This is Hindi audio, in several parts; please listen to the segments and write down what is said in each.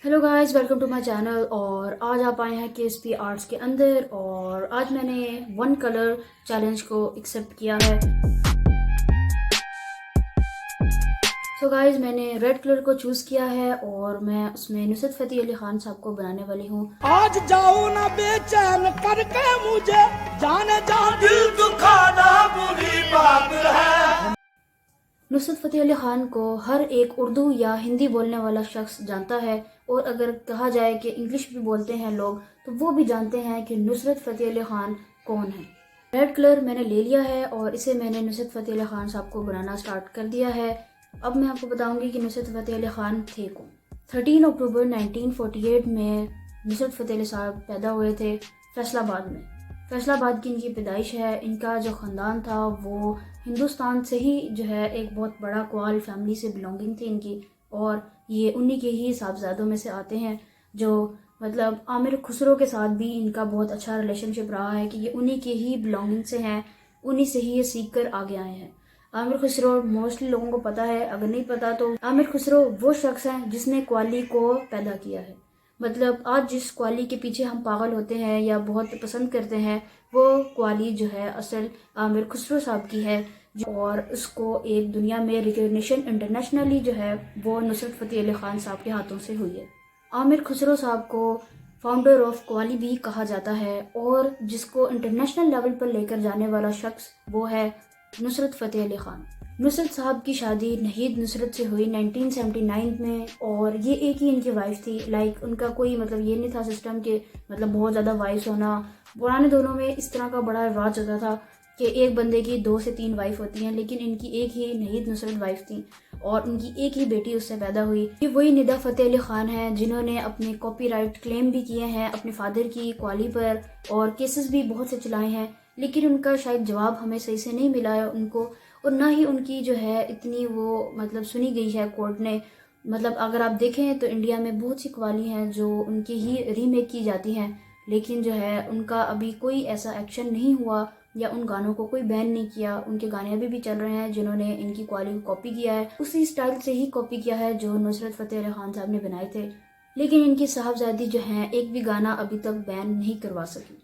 Hello guys, welcome to my channel. और आज आप आए हैं केएसपी आर्ट्स के अंदर और आज मैंने वन कलर चैलेंज को एक्सेप्ट किया है। सो गाइस, मैंने रेड कलर को चूज़ किया है और मैं उसमें नुसरत फ़तेह अली खान साहब को बनाने वाली हूँ। आज जाओ ना बेचैन करके मुझे, जाने जा दिल दुखाना बुरी बात है। नुसरत फ़तेह अली खान को हर एक उर्दू या हिंदी बोलने वाला शख्स जानता है और अगर कहा जाए कि इंग्लिश भी बोलते हैं लोग तो वो भी जानते हैं कि नुसरत फ़तेह अली खान कौन है। रेड कलर मैंने ले लिया है और इसे मैंने नुसरत फ़तेह अली खान साहब को बनाना स्टार्ट कर दिया है। अब मैं आपको बताऊंगी कि नुसरत फ़तेह अली खान थे कौन। 13 अक्टूबर 1948 में नुसरत फ़तेह अली साहब पैदा हुए थे फैसलाबाद में। फैसलाबाद की इनकी पैदाइश है। इनका जो ख़ानदान था वो हिंदुस्तान से ही जो है एक बहुत बड़ा क्वाल फैमिली से बिलोंगिंग थी इनकी और ये उन्हीं के ही साहबजादों में से आते हैं। जो मतलब आमिर खुसरो के साथ भी इनका बहुत अच्छा रिलेशनशिप रहा है कि ये उन्हीं के ही बिलोंगिंग से हैं, उन्हीं से ही ये सीख कर आगे आए हैं। आमिर खुसरो मोस्टली लोगों को पता है, अगर नहीं पता तो आमिर खुसरो वो शख्स हैं जिसने क्वाली को पैदा किया है। मतलब आज जिस क्वाली के पीछे हम पागल होते हैं या बहुत पसंद करते हैं वो क्वाली जो है असल आमिर खुसरो साहब की है और उसको एक दुनिया में रिकग्निशन इंटरनेशनली जो है वो नुसरत फ़तेह अली खान साहब के हाथों से हुई है। आमिर खुसरो साहब को फाउंडर ऑफ क्वाली भी कहा जाता है और जिसको इंटरनेशनल लेवल पर लेकर जाने वाला शख्स वो है नुसरत फ़तेह अली खान। नुसरत साहब की शादी नहीद नुसरत से हुई 1979 में और ये एक ही इनकी वाइफ थी। लाइक उनका कोई मतलब ये नहीं था सिस्टम के मतलब बहुत ज़्यादा वाइफ्स होना। पुराने दोनों में इस तरह का बड़ा रिवाज होता था कि एक बंदे की 2 से 3 वाइफ होती हैं, लेकिन इनकी एक ही नहीद नुसरत वाइफ थी और उनकी एक ही बेटी उससे पैदा हुई। ये वही निदा फ़तेह अली खान हैं जिन्होंने अपने कॉपीराइट क्लेम भी किए हैं अपने फादर की क्वाली पर और केसेस भी बहुत से चलाए हैं, लेकिन उनका शायद जवाब हमें सही से नहीं मिला है उनको और ना ही उनकी जो है इतनी वो मतलब सुनी गई है कोर्ट ने। मतलब अगर आप देखें तो इंडिया में बहुत सी कवाली हैं जो उनकी ही रीमेक की जाती हैं, लेकिन जो है उनका अभी कोई ऐसा एक्शन नहीं हुआ या उन गानों को कोई बैन नहीं किया। उनके गाने अभी भी चल रहे हैं जिन्होंने इनकी क्वाली को कॉपी किया है उसी स्टाइल से ही कॉपी किया है जो नुसरत फ़तेह अली खान साहब ने बनाए थे, लेकिन इनकी साहबजादी जो है एक भी गाना अभी तक बैन नहीं करवा सकी।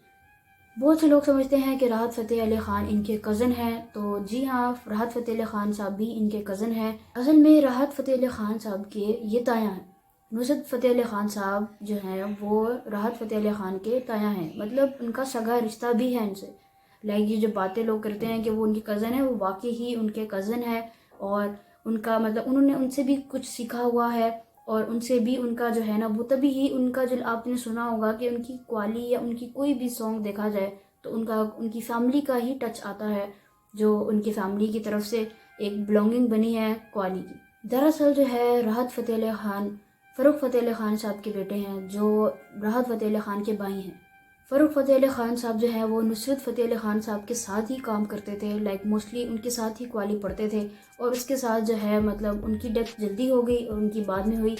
बहुत से लोग समझते हैं कि राहत फ़तेह अली खान इनके कज़न हैं, तो जी हाँ, राहत फ़तेह अली खान साहब भी इनके कज़न हैं। असल में राहत फ़तेह अली खान साहब के ये ताया हैं। नुसरत फ़तेह अली खान साहब जो हैं वो राहत फ़तेह अली खान के ताया हैं, मतलब उनका सगा रिश्ता भी है इनसे। लाइक ये जो बातें लोग करते हैं कि वो उनके कज़न है, वो वाकई ही उनके कज़न है और उनका मतलब उन्होंने उनसे भी कुछ सीखा हुआ है और उनसे भी उनका जो है ना वो तभी ही उनका जो आपने सुना होगा कि उनकी क्वाली या उनकी कोई भी सॉन्ग देखा जाए तो उनका उनकी फैमिली का ही टच आता है, जो उनकी फैमिली की तरफ से एक बिलोंगिंग बनी है क्वाली की। दरअसल जो है राहत फ़तेह अली खान फ़रूक फ़तेह अली खान साहब के बेटे हैं जो राहत फ़तेह अली खान के भाई हैं। फ़रूक फ़तेह अली खान साहब जो है वो नुसरत फ़तेह अली खान साहब के साथ ही काम करते थे। लाइक मोस्टली उनके साथ ही क्वाली पढ़ते थे और उसके साथ जो है मतलब उनकी डेथ जल्दी हो गई और उनकी बाद में हुई।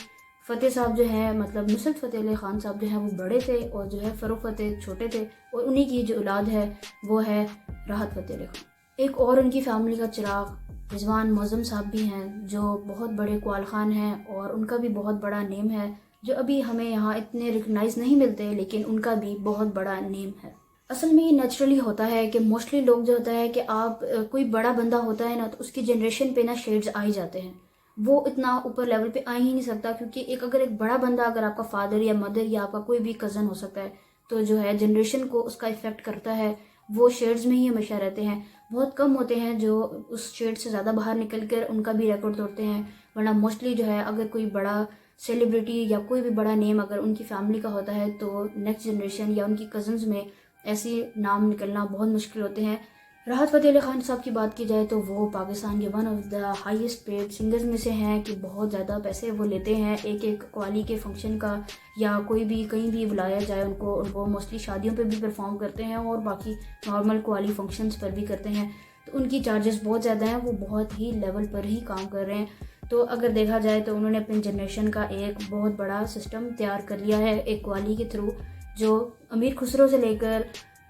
फ़तेह साहब जो है मतलब नुसरत फ़तेह अली खान साहब जो है वो बड़े थे और जो है फ़रूक फ़तेह छोटे थे और उन्हीं की जो औलाद है वो है राहत फ़तेह अली खान। एक और उनकी फैमिली का चिराग रिजवान मौज़म साहब भी हैं जो बहुत बड़े क्वाल खान हैं और उनका भी बहुत बड़ा नेम है जो अभी हमें यहाँ इतने रिकग्नाइज नहीं मिलते, लेकिन उनका भी बहुत बड़ा नेम है। असल में ये नेचुरली होता है कि मोस्टली लोग जो होता है कि आप कोई बड़ा बंदा होता है ना तो उसकी जनरेशन पे ना शेड्स आ ही जाते हैं। वो इतना ऊपर लेवल पे आ ही नहीं सकता क्योंकि अगर एक बड़ा बंदा अगर आपका फादर या मदर या आपका कोई भी कज़न हो सकता है तो जो है जनरेशन को उसका इफेक्ट करता है। वो शेड्स में ही हमेशा रहते हैं। बहुत कम होते हैं जो उस शेड से ज़्यादा बाहर निकल कर उनका भी रिकॉर्ड तोड़ते हैं, वरना मोस्टली जो है अगर कोई बड़ा सेलिब्रिटी या कोई भी बड़ा नेम अगर उनकी फैमिली का होता है तो नेक्स्ट जनरेशन या उनकी कज़न्स में ऐसे नाम निकलना बहुत मुश्किल होते हैं। राहत फ़तेह अली खान साहब की बात की जाए तो वो पाकिस्तान के one of the highest paid singers में से हैं कि बहुत ज़्यादा पैसे वो लेते हैं एक एक क्वाली के फंक्शन का, या कोई भी कहीं भी बुलाया जाए उनको मोस्टली शादियों पे भी परफॉर्म करते हैं और बाकी नॉर्मल क्वाली फंक्शंस पर भी करते हैं। तो उनकी चार्जेस बहुत ज़्यादा हैं, वो बहुत ही लेवल पर ही काम कर रहे हैं। तो अगर देखा जाए तो उन्होंने अपनी जनरेशन का एक बहुत बड़ा सिस्टम तैयार कर लिया है एक क्वाली के थ्रू, जो अमीर खुसरो से लेकर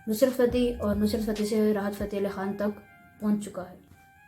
नुसरत फ़तेह और नुसरत फ़तेह से राहत फ़तेह अली खान तक पहुंच चुका है।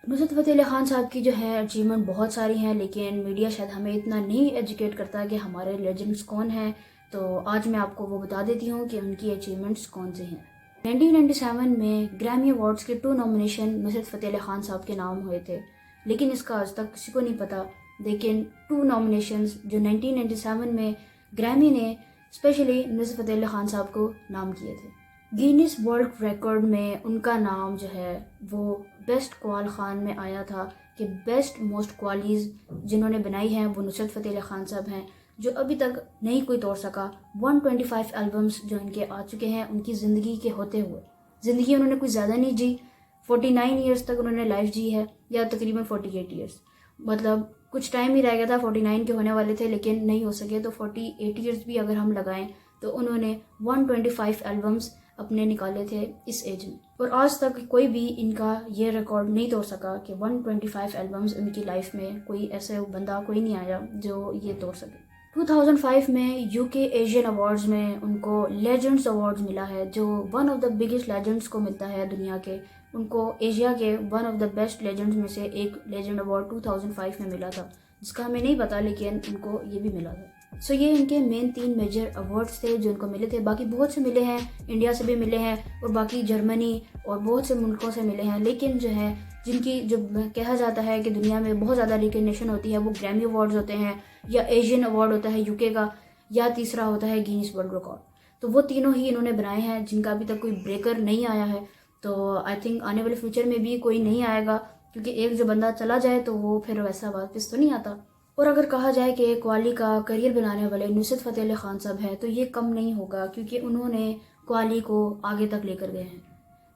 नुसरत फ़तेह अली ख़ान साहब की जो है अचीवमेंट बहुत सारी हैं, लेकिन मीडिया शायद हमें इतना नहीं एजुकेट करता कि हमारे लेजेंड्स कौन हैं। तो आज मैं आपको वो बता देती हूँ कि उनकी अचीवमेंट्स कौन से हैं। 1997 में ग्रैमी अवार्ड्स के 2 नॉमिनेशन नुसरत फ़तेह अली ख़ान साहब के नाम हुए थे, लेकिन इसका आज तक किसी को नहीं पता। लेकिन 2 नॉमिनेशंस जो 1997 में ग्रैमी ने स्पेशली नुसरत फ़तेह अली ख़ान साहब को नाम किए थे। गिनीज वर्ल्ड रिकॉर्ड में उनका नाम जो है वो बेस्ट कवाल खान में आया था कि बेस्ट मोस्ट कवालीज जिन्होंने बनाई हैं वो नुसरत फ़तेह अली ख़ान साहब हैं, जो अभी तक नहीं कोई तोड़ सका। 125 एल्बम्स जो इनके आ चुके हैं उनकी ज़िंदगी के होते हुए। ज़िंदगी उन्होंने कुछ ज़्यादा नहीं जी, 49 ईयर्स तक उन्होंने लाइफ जी है, या तकरीबन 48 ईयर्स, मतलब कुछ टाइम ही रह गया था, 49 के होने वाले थे लेकिन नहीं हो सके। तो 48 ईयर्स भी अगर हम लगाएं तो उन्होंने 125 एल्बम्स अपने निकाले थे इस एज में, और आज तक कोई भी इनका ये रिकॉर्ड नहीं तोड़ सका कि 125 एल्बम्स उनकी लाइफ में कोई ऐसे बंदा कोई नहीं आया जो ये तोड़ सके। 2005 में यूके एशियन अवार्ड्स में उनको लेजेंड्स अवार्ड मिला है, जो one of the biggest legends को मिलता है दुनिया के। उनको एशिया के one of the best legends में से एक लेजेंड अवार्ड 2005 में मिला था, जिसका हमें नहीं पता लेकिन उनको ये भी मिला था। सो ये इनके मेन 3 मेजर अवार्ड्स थे जो इनको मिले थे। बाकी बहुत से मिले हैं, इंडिया से भी मिले हैं और बाकी जर्मनी और बहुत से मुल्कों से मिले हैं, लेकिन जो है जिनकी जो कहा जाता है कि दुनिया में बहुत ज़्यादा रिकग्निशन होती है वो ग्रैमी अवार्ड्स होते हैं, या एशियन अवार्ड होता है यूके का, या तीसरा होता है गिनीज वर्ल्ड रिकॉर्ड। तो वो तीनों ही इन्होंने बनाए हैं जिनका अभी तक कोई ब्रेकर नहीं आया है। तो आई थिंक आने वाले फ्यूचर में भी कोई नहीं आएगा, क्योंकि एक जो बंदा चला जाए तो वो फिर वैसा वापस तो नहीं आता। और अगर कहा जाए कि कव्वाली का करियर बनाने वाले नुसरत फ़तेह अली ख़ान साहब हैं तो ये कम नहीं होगा, क्योंकि उन्होंने कव्वाली को आगे तक लेकर गए हैं।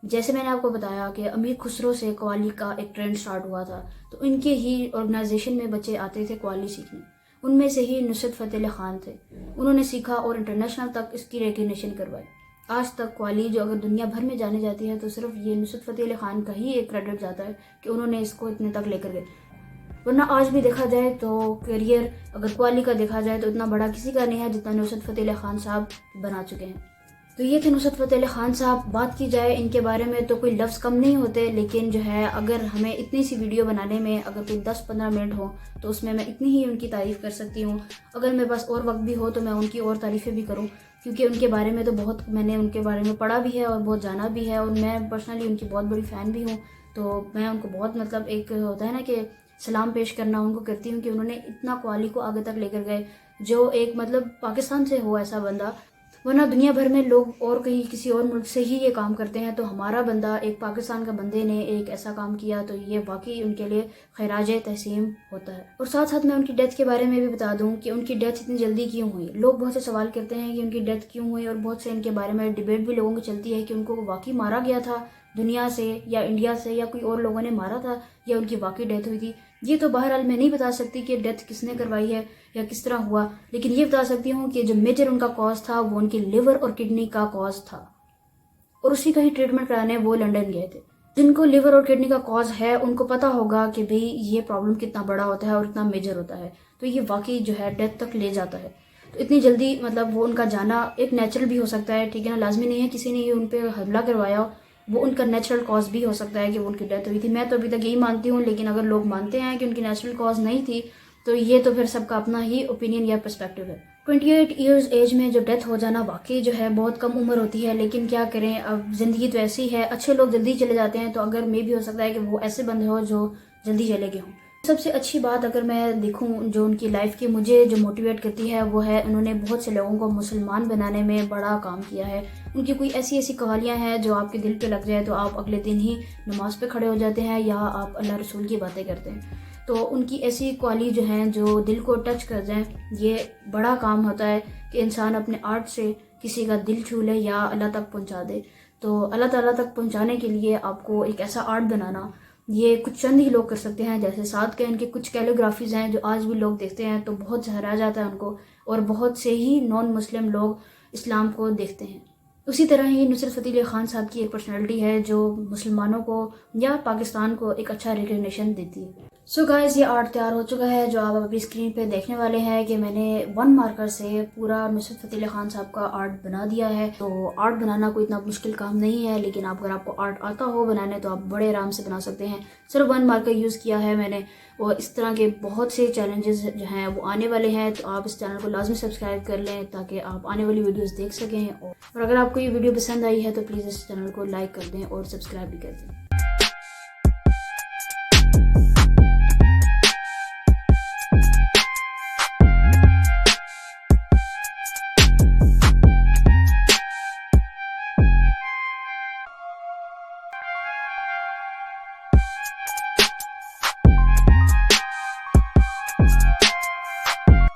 जैसे मैंने आपको बताया कि अमीर खुसरो से कव्वाली का एक ट्रेंड स्टार्ट हुआ था, तो इनके ही ऑर्गेनाइजेशन में बच्चे आते थे कव्वाली सीखने। उनमें से ही नुसरत फ़तेह अली ख़ान थे। उन्होंने सीखा और इंटरनेशनल तक इसकी रिकग्निशन करवाई। आज तक कव्वाली जो अगर दुनिया भर में जाने जाती है तो सिर्फ ये नुसरत फ़तेह अली ख़ान का ही एक क्रेडिट जाता है कि उन्होंने इसको इतने तक लेकर गए। वरना आज भी देखा जाए तो करियर अगर कव्वाली का देखा जाए तो इतना बड़ा किसी का नहीं है जितना नुसरत फ़तेह अली ख़ान साहब बना चुके हैं। तो ये थे नुसरत फ़तेह अली ख़ान साहब। बात की जाए इनके बारे में तो कोई लफ्ज़ कम नहीं होते, लेकिन जो है अगर हमें इतनी सी वीडियो बनाने में अगर कोई 10-15 मिनट हो तो उसमें मैं इतनी ही उनकी तारीफ़ कर सकती हूँ। अगर मेरे पास और वक्त भी हो तो मैं उनकी और तारीफ़ें भी करूँ, क्योंकि उनके बारे में तो बहुत मैंने उनके बारे में पढ़ा भी है और बहुत जाना भी है, और मैं पर्सनली उनकी बहुत बड़ी फ़ैन भी हूँ। तो मैं उनको बहुत मतलब एक होता है ना कि सलाम पेश करना उनको करती हूँ कि उन्होंने इतना कव्वाली को आगे तक लेकर गए, जो एक मतलब पाकिस्तान से हो ऐसा बंदा। वरना दुनिया भर में लोग और कहीं किसी और मुल्क से ही ये काम करते हैं, तो हमारा बंदा एक पाकिस्तान का बंदे ने एक ऐसा काम किया तो ये वाकई उनके लिए खैराज तहसीम होता है। और साथ साथ मैं उनकी डेथ के बारे में भी बता दूं कि उनकी डेथ इतनी जल्दी क्यों हुई। लोग बहुत से सवाल करते हैं कि उनकी डेथ क्यों हुई, और बहुत से इनके बारे में डिबेट भी लोगों की चलती है कि उनको वाकई मारा गया था दुनिया से या इंडिया से, या कोई और लोगों ने मारा था, या उनकी वाकई डेथ हुई थी। ये तो बहरहाल मैं नहीं बता सकती कि डेथ किसने करवाई है या किस तरह हुआ, लेकिन ये बता सकती हूँ कि जो मेजर उनका कॉज था वो उनकी लिवर और किडनी का कॉज था, और उसी का ही ट्रीटमेंट कराने वो लंदन गए थे। जिनको लिवर और किडनी का कॉज है उनको पता होगा कि भाई ये प्रॉब्लम कितना बड़ा होता है और इतना मेजर होता है, तो ये वाकई जो है डेथ तक ले जाता है। तो इतनी जल्दी मतलब वो उनका जाना एक नेचुरल भी हो सकता है, ठीक है ना, लाजमी नहीं है किसी ने ये उन पर हमला करवाया, वो उनका नेचुरल कॉज भी हो सकता है कि वो उनकी डेथ हुई थी। मैं तो अभी तक यही मानती हूँ, लेकिन अगर लोग मानते हैं कि उनकी नेचुरल कॉज नहीं थी तो ये तो फिर सबका अपना ही ओपिनियन या पर्सपेक्टिव है। 28 ईयर्स एज में जो डेथ हो जाना वाकई जो है बहुत कम उम्र होती है, लेकिन क्या करें, अब ज़िंदगी तो ऐसी है। अच्छे लोग जल्दी चले जाते हैं, तो अगर मे भी हो सकता है कि वो ऐसे बंदे हो जो जल्दी चले गए हों। सबसे अच्छी बात अगर मैं देखूं जो उनकी लाइफ की मुझे जो मोटिवेट करती है वो है उन्होंने बहुत से लोगों को मुसलमान बनाने में बड़ा काम किया है। उनकी कोई ऐसी ऐसी कहानियाँ हैं जो आपके दिल पे लग जाए तो आप अगले दिन ही नमाज पे खड़े हो जाते हैं या आप अल्लाह रसूल की बातें करते हैं। तो उनकी ऐसी कवाली जो हैं जो दिल को टच कर जाएं, ये बड़ा काम होता है कि इंसान अपने आर्ट से किसी का दिल छू ले या अल्लाह तक पहुँचा दे। तो अल्लाह ताला तक पहुँचाने के लिए आपको एक ऐसा आर्ट बनाना, ये कुछ चंद ही लोग कर सकते हैं। जैसे साथ के इनके कुछ कैलीग्राफीज हैं जो आज भी लोग देखते हैं तो बहुत सहरा जाता है उनको, और बहुत से ही नॉन मुस्लिम लोग इस्लाम को देखते हैं। उसी तरह ही नुसरत फ़तेह अली ख़ान साहब की एक पर्सनैलिटी है जो मुसलमानों को या पाकिस्तान को एक अच्छा रिकग्निशन देती है। सो गाइस, ये आर्ट तैयार हो चुका है जो आप अभी स्क्रीन पे देखने वाले हैं कि मैंने 1 मार्कर से पूरा नुसरत फ़तेह अली खान साहब का आर्ट बना दिया है। तो आर्ट बनाना कोई इतना मुश्किल काम नहीं है, लेकिन अगर आपको आर्ट आता हो बनाने तो आप बड़े आराम से बना सकते हैं। सिर्फ 1 मार्कर यूज़ किया है मैंने, और इस तरह के बहुत से चैलेंजेस जो हैं वो आने वाले हैं। तो आप इस चैनल को लाजमी सब्सक्राइब कर लें ताकि आप आने वाली वीडियोज़ देख सकें। और अगर आपको ये वीडियो पसंद आई है तो प्लीज़ इस चैनल को लाइक कर दें और सब्सक्राइब भी कर दें।